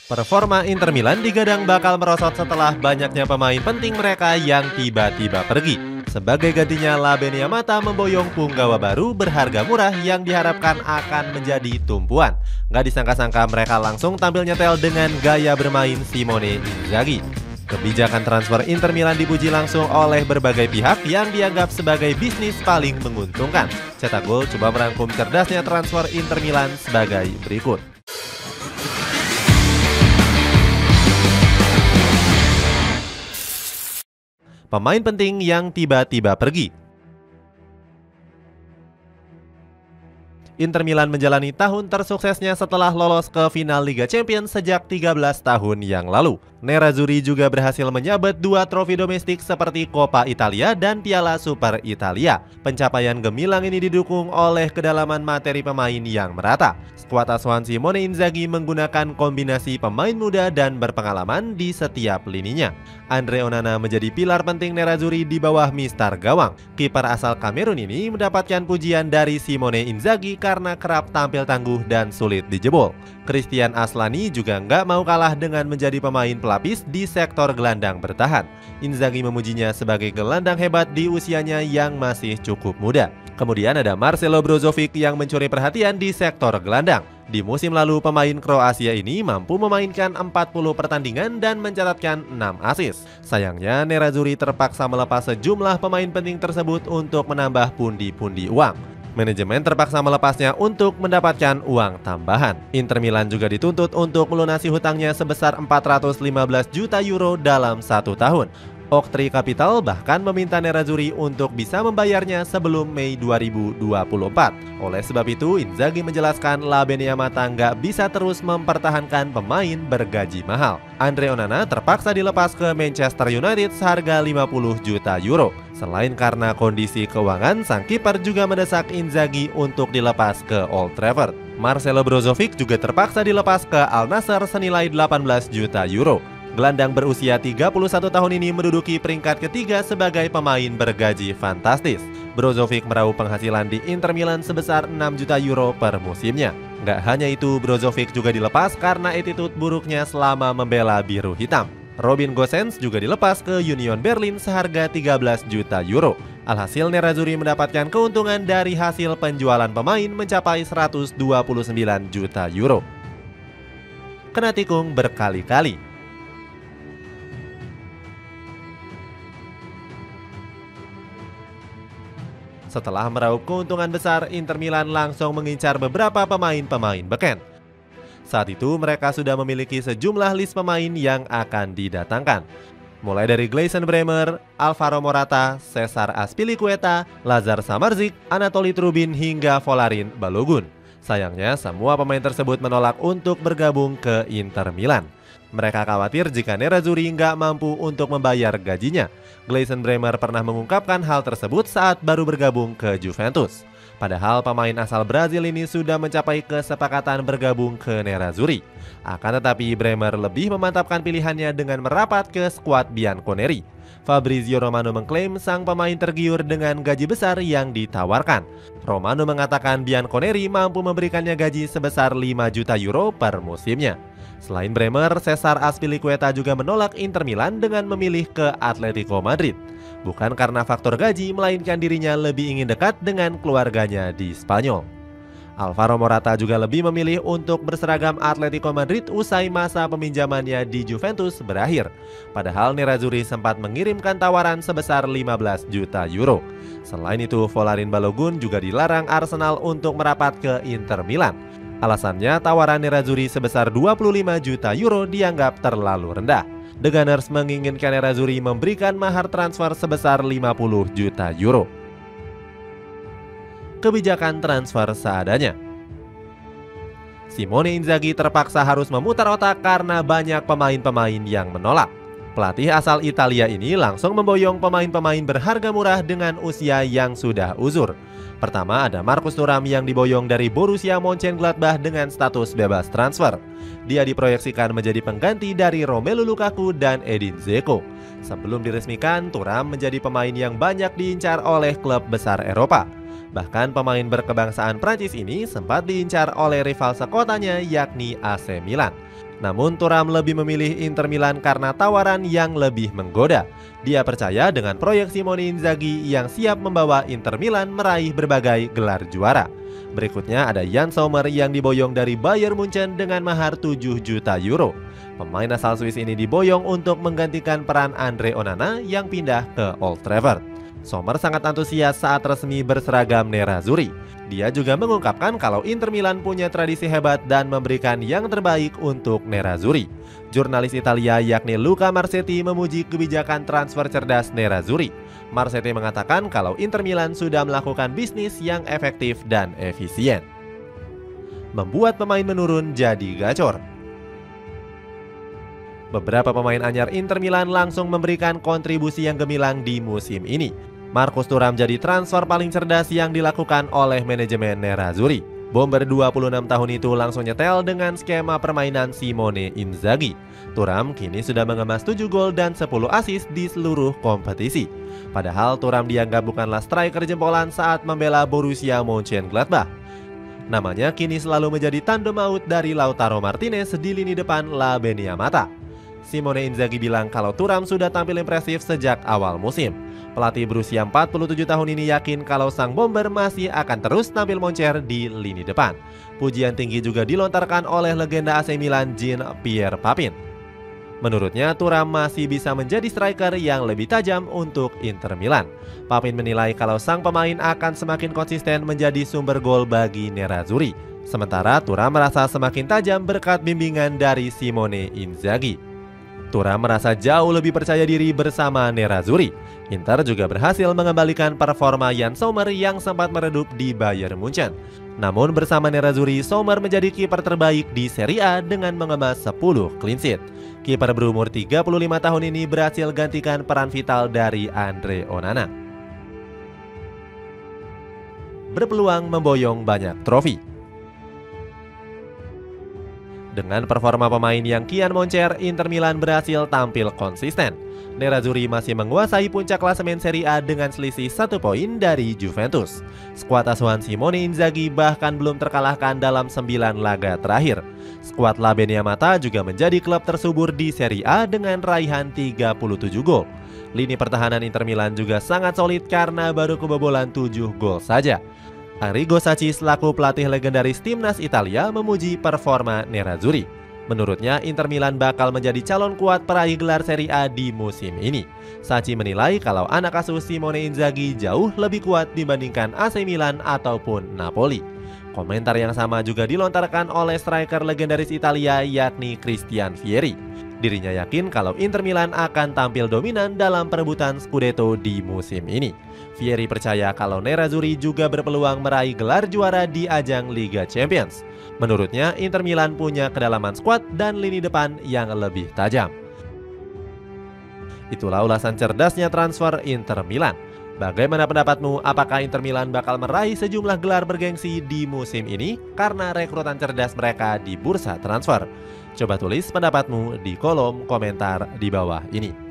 Performa Inter Milan digadang bakal merosot setelah banyaknya pemain penting mereka yang tiba-tiba pergi. Sebagai gantinya, Labeni Yatta memboyong punggawa baru berharga murah yang diharapkan akan menjadi tumpuan. Gak disangka-sangka mereka langsung tampil nyetel dengan gaya bermain Simone Inzaghi. Kebijakan transfer Inter Milan dipuji langsung oleh berbagai pihak yang dianggap sebagai bisnis paling menguntungkan. Cetak Gol coba merangkum cerdasnya transfer Inter Milan sebagai berikut. Pemain penting yang tiba-tiba pergi. Inter Milan menjalani tahun tersuksesnya setelah lolos ke final Liga Champions sejak 13 tahun yang lalu. Nerazzurri juga berhasil menyabet 2 trofi domestik seperti Coppa Italia dan Piala Super Italia. Pencapaian gemilang ini didukung oleh kedalaman materi pemain yang merata. Skuad asuhan Simone Inzaghi menggunakan kombinasi pemain muda dan berpengalaman di setiap lininya. Andre Onana menjadi pilar penting Nerazzurri di bawah Mister Gawang. Kiper asal Kamerun ini mendapatkan pujian dari Simone Inzaghi karena kerap tampil tangguh dan sulit dijebol. Christian Aslani juga nggak mau kalah dengan menjadi pemain pelapis di sektor gelandang bertahan. Inzaghi memujinya sebagai gelandang hebat di usianya yang masih cukup muda. Kemudian ada Marcelo Brozovic yang mencuri perhatian di sektor gelandang. Di musim lalu, pemain Kroasia ini mampu memainkan 40 pertandingan dan mencatatkan 6 assist. Sayangnya, Nerazzurri terpaksa melepas sejumlah pemain penting tersebut untuk menambah pundi-pundi uang. Manajemen terpaksa melepasnya untuk mendapatkan uang tambahan. Inter Milan juga dituntut untuk melunasi hutangnya sebesar 415 juta euro dalam 1 tahun. Oktri Capital bahkan meminta Nerazzurri untuk bisa membayarnya sebelum Mei 2024. Oleh sebab itu, Inzaghi menjelaskan Labeni Yatta nggak bisa terus mempertahankan pemain bergaji mahal. Andre Onana terpaksa dilepas ke Manchester United seharga 50 juta euro. Selain karena kondisi keuangan, sang kiper juga mendesak Inzaghi untuk dilepas ke Old Trafford. Marcelo Brozovic juga terpaksa dilepas ke Al Nassr senilai 18 juta euro. Gelandang berusia 31 tahun ini menduduki peringkat ketiga sebagai pemain bergaji fantastis. Brozovic meraup penghasilan di Inter Milan sebesar 6 juta euro per musimnya. Nggak hanya itu, Brozovic juga dilepas karena attitude buruknya selama membela biru hitam. Robin Gosens juga dilepas ke Union Berlin seharga 13 juta euro. Alhasil, Nerazzurri mendapatkan keuntungan dari hasil penjualan pemain mencapai 129 juta euro. Kena tikung berkali-kali. Setelah meraup keuntungan besar, Inter Milan langsung mengincar beberapa pemain-pemain beken. Saat itu mereka sudah memiliki sejumlah list pemain yang akan didatangkan. Mulai dari Gleison Bremer, Alvaro Morata, Cesar Azpilicueta, Lazar Samardzic, Anatoli Trubin hingga Volarin Balogun. Sayangnya semua pemain tersebut menolak untuk bergabung ke Inter Milan. Mereka khawatir jika Nerazzurri nggak mampu untuk membayar gajinya. Gleison Bremer pernah mengungkapkan hal tersebut saat baru bergabung ke Juventus. Padahal pemain asal Brazil ini sudah mencapai kesepakatan bergabung ke Nerazzurri. Akan tetapi Bremer lebih memantapkan pilihannya dengan merapat ke skuad Bianconeri. Fabrizio Romano mengklaim sang pemain tergiur dengan gaji besar yang ditawarkan. Romano mengatakan Bianconeri mampu memberikannya gaji sebesar 5 juta euro per musimnya. Selain Bremer, Cesar Azpilicueta juga menolak Inter Milan dengan memilih ke Atletico Madrid. Bukan karena faktor gaji, melainkan dirinya lebih ingin dekat dengan keluarganya di Spanyol. Alvaro Morata juga lebih memilih untuk berseragam Atletico Madrid usai masa peminjamannya di Juventus berakhir. Padahal Nerazzurri sempat mengirimkan tawaran sebesar 15 juta euro. Selain itu, Volarin Balogun juga dilarang Arsenal untuk merapat ke Inter Milan. Alasannya, tawaran Nerazzurri sebesar 25 juta euro dianggap terlalu rendah. The Gunners menginginkan Nerazzurri memberikan mahar transfer sebesar 50 juta euro. Kebijakan transfer seadanya. Simone Inzaghi terpaksa harus memutar otak karena banyak pemain-pemain yang menolak. Pelatih asal Italia ini langsung memboyong pemain-pemain berharga murah dengan usia yang sudah uzur. Pertama ada Marcus Thuram yang diboyong dari Borussia Mönchengladbach dengan status bebas transfer. Dia diproyeksikan menjadi pengganti dari Romelu Lukaku dan Edin Dzeko. Sebelum diresmikan, Thuram menjadi pemain yang banyak diincar oleh klub besar Eropa. Bahkan pemain berkebangsaan Prancis ini sempat diincar oleh rival sekotanya yakni AC Milan. Namun Thuram lebih memilih Inter Milan karena tawaran yang lebih menggoda. Dia percaya dengan proyek Simone Inzaghi yang siap membawa Inter Milan meraih berbagai gelar juara. Berikutnya ada Yann Sommer yang diboyong dari Bayern Munchen dengan mahar 7 juta euro. Pemain asal Swiss ini diboyong untuk menggantikan peran Andre Onana yang pindah ke Old Trafford. Sommer sangat antusias saat resmi berseragam Nerazzurri. Dia juga mengungkapkan kalau Inter Milan punya tradisi hebat dan memberikan yang terbaik untuk Nerazzurri. Jurnalis Italia yakni Luca Marsetti memuji kebijakan transfer cerdas Nerazzurri. Marsetti mengatakan kalau Inter Milan sudah melakukan bisnis yang efektif dan efisien. Membuat pemain menurun jadi gacor. Beberapa pemain anyar Inter Milan langsung memberikan kontribusi yang gemilang di musim ini. Marcus Thuram jadi transfer paling cerdas yang dilakukan oleh manajemen Nerazzurri. Bomber 26 tahun itu langsung nyetel dengan skema permainan Simone Inzaghi. Thuram kini sudah mengemas 7 gol dan 10 assist di seluruh kompetisi. Padahal Thuram dianggap bukanlah striker jempolan saat membela Borussia Mönchengladbach. Namanya kini selalu menjadi tandem maut dari Lautaro Martinez di lini depan La Beniamata. Simone Inzaghi bilang kalau Thuram sudah tampil impresif sejak awal musim. Pelatih berusia 47 tahun ini yakin kalau sang bomber masih akan terus tampil moncer di lini depan. Pujian tinggi juga dilontarkan oleh legenda AC Milan Jean-Pierre Papin. Menurutnya Thuram masih bisa menjadi striker yang lebih tajam untuk Inter Milan. Papin menilai kalau sang pemain akan semakin konsisten menjadi sumber gol bagi Nerazzurri. Sementara Thuram merasa semakin tajam berkat bimbingan dari Simone Inzaghi. Thuram merasa jauh lebih percaya diri bersama Nerazzurri. Inter juga berhasil mengembalikan performa Yann Sommer yang sempat meredup di Bayern Munchen. Namun bersama Nerazzurri, Sommer menjadi kiper terbaik di Serie A dengan mengemas 10 clean sheet. Kiper berumur 35 tahun ini berhasil gantikan peran vital dari Andre Onana. Berpeluang memboyong banyak trofi. Dengan performa pemain yang kian moncer, Inter Milan berhasil tampil konsisten. Nerazzurri masih menguasai puncak klasemen Serie A dengan selisih 1 poin dari Juventus. Skuad asuhan Simone Inzaghi bahkan belum terkalahkan dalam 9 laga terakhir. Skuad La Beniamata juga menjadi klub tersubur di Serie A dengan raihan 37 gol. Lini pertahanan Inter Milan juga sangat solid karena baru kebobolan 7 gol saja. Arrigo Sacchi selaku pelatih legendaris timnas Italia memuji performa Nerazzurri. Menurutnya Inter Milan bakal menjadi calon kuat peraih gelar Serie A di musim ini. Sacchi menilai kalau anak asuh Simone Inzaghi jauh lebih kuat dibandingkan AC Milan ataupun Napoli. Komentar yang sama juga dilontarkan oleh striker legendaris Italia yakni Christian Vieri. Dirinya yakin kalau Inter Milan akan tampil dominan dalam perebutan Scudetto di musim ini. Vieri percaya kalau Nerazzurri juga berpeluang meraih gelar juara di ajang Liga Champions. Menurutnya Inter Milan punya kedalaman skuad dan lini depan yang lebih tajam. Itulah ulasan cerdasnya transfer Inter Milan. Bagaimana pendapatmu? Apakah Inter Milan bakal meraih sejumlah gelar bergengsi di musim ini karena rekrutan cerdas mereka di bursa transfer? Coba tulis pendapatmu di kolom komentar di bawah ini.